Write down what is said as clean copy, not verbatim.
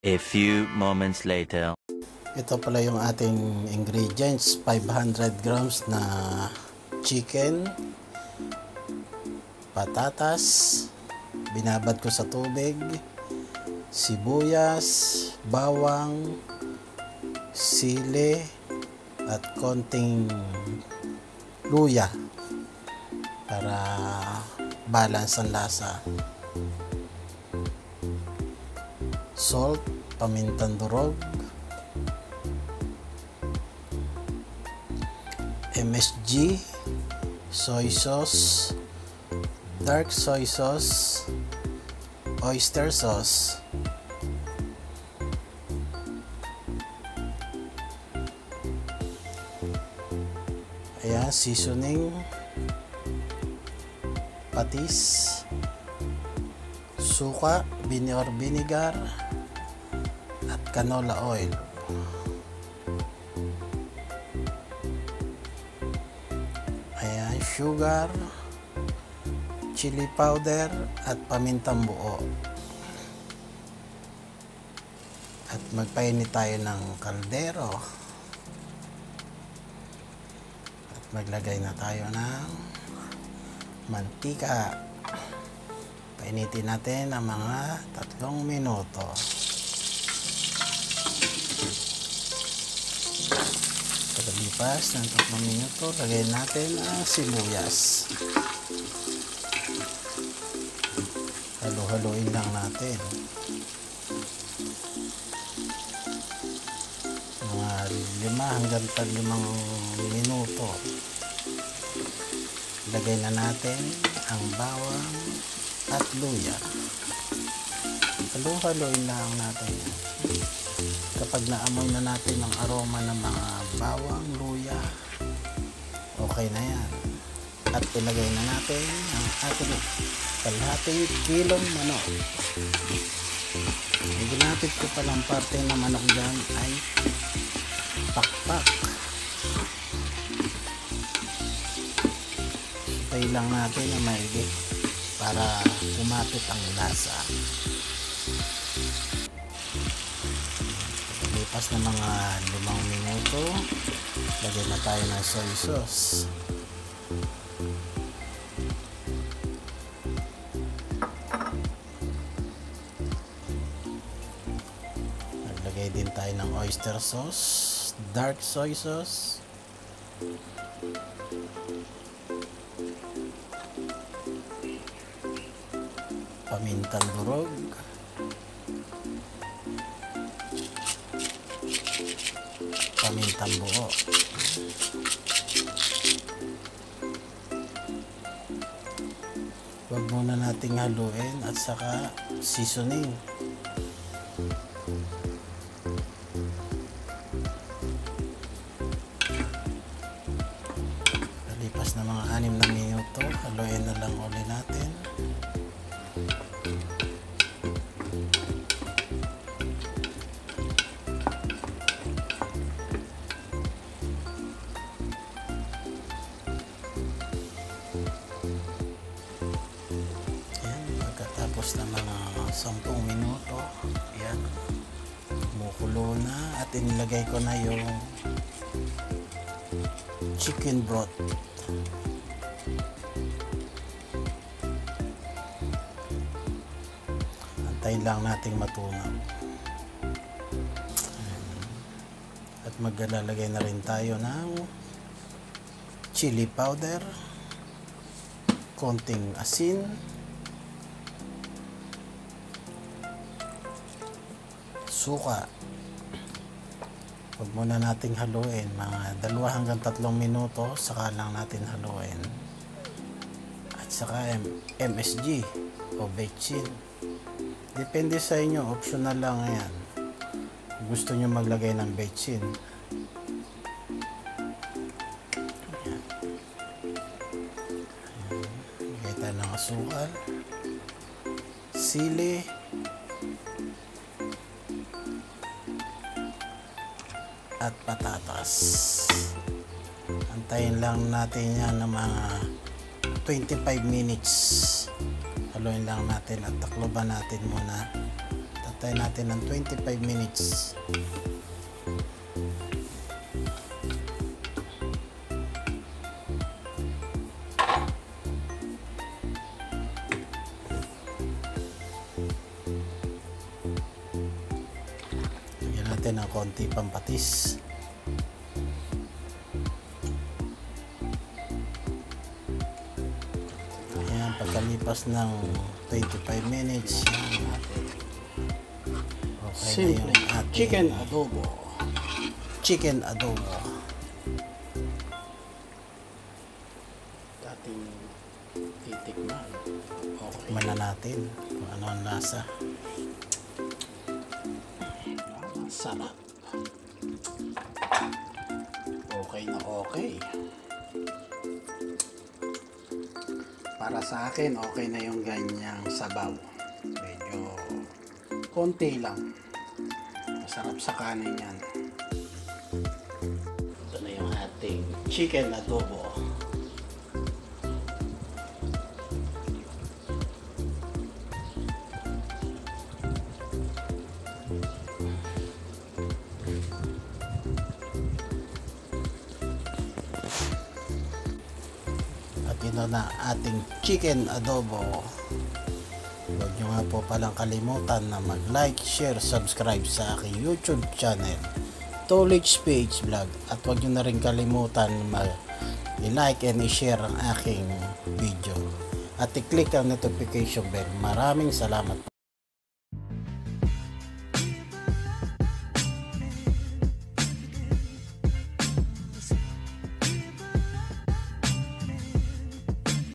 A few moments later. Ito pala yung ating ingredients. 500 grams na chicken, patatas, binabad ko sa tubig, sibuyas, bawang, sili, at konting luya para balance ang lasa. Salt, pamintang durog, MSG, soy sauce, dark soy sauce, oyster sauce, ayan, seasoning, patis, suka, vinegar, at canola oil. Ayan, sugar, chili powder, at pamintang buo. At magpainit tayo ng kaldero. At maglagay na tayo ng mantika. Painitin natin ng mga 3 minuto. Pagkalipas ng 3 minuto, lagay natin ang sibuyas. Halo-haloin lang natin. Mga 5 hanggang 5 minuto. Lagay na natin ang bawang at luya. Halo-haloin lang natin. Kapag naamoy na natin ang aroma ng mga bawang, luya, okay na yan. At ilagay na natin ang ating kalahating kilong manok. Ang ginapit ko palang parte ng manok dyan ay pakpak. Sutay lang natin na maigit para kumapit ang lasa. Lipas na mga 5 minuto, lagyan na tayo ng soy sauce. Naglagay din tayo ng oyster sauce, dark soy sauce, pamintang durog, pamintang buo. Huwag muna nating haluin at saka seasoning. Kalipas na mga 6 na minuto, haluin na lang ulit natin. Tapos na mga 10 minuto, yan, kumukulo na at inilagay ko na yung chicken broth. Antayin lang nating matunaw. At maglalagay na rin tayo ng chili powder, konting asin, suka. Huwag muna nating haluin, mga 2 hanggang 3 minuto saka lang natin haluin. At saka MSG o bechin, depende sa inyo, optional lang yan. Gusto nyo maglagay ng bechin, ayan. Lagay tayo ng asukal, sili, at patatas. Antayin lang natin yan ng mga 25 minutes. Haluin lang natin at takloban natin muna Tayo natin ng 25 minutes. Lagyan natin ng konti pampatis. Ayan, pagkalipas ng 25 minutes, yan natin. Okay na yung ating chicken adobo. chicken adobo. Dating titikman. Okay. Tikman na natin kung ano ang lasa. Sarap. Okay na okay. Para sa akin, okay na yung ganyang sabaw. Medyo konti lang. Masarap sa kanin yan. Ito na yung ating chicken adobo. At ito na ating chicken adobo. Huwag nyo nga po palang kalimutan na mag-like, share, subscribe sa aking YouTube channel, Tolage Page Vlog. At huwag nyo na rin kalimutan mag-like and i-share ang aking video. At i-click ang notification bell. Maraming salamat po.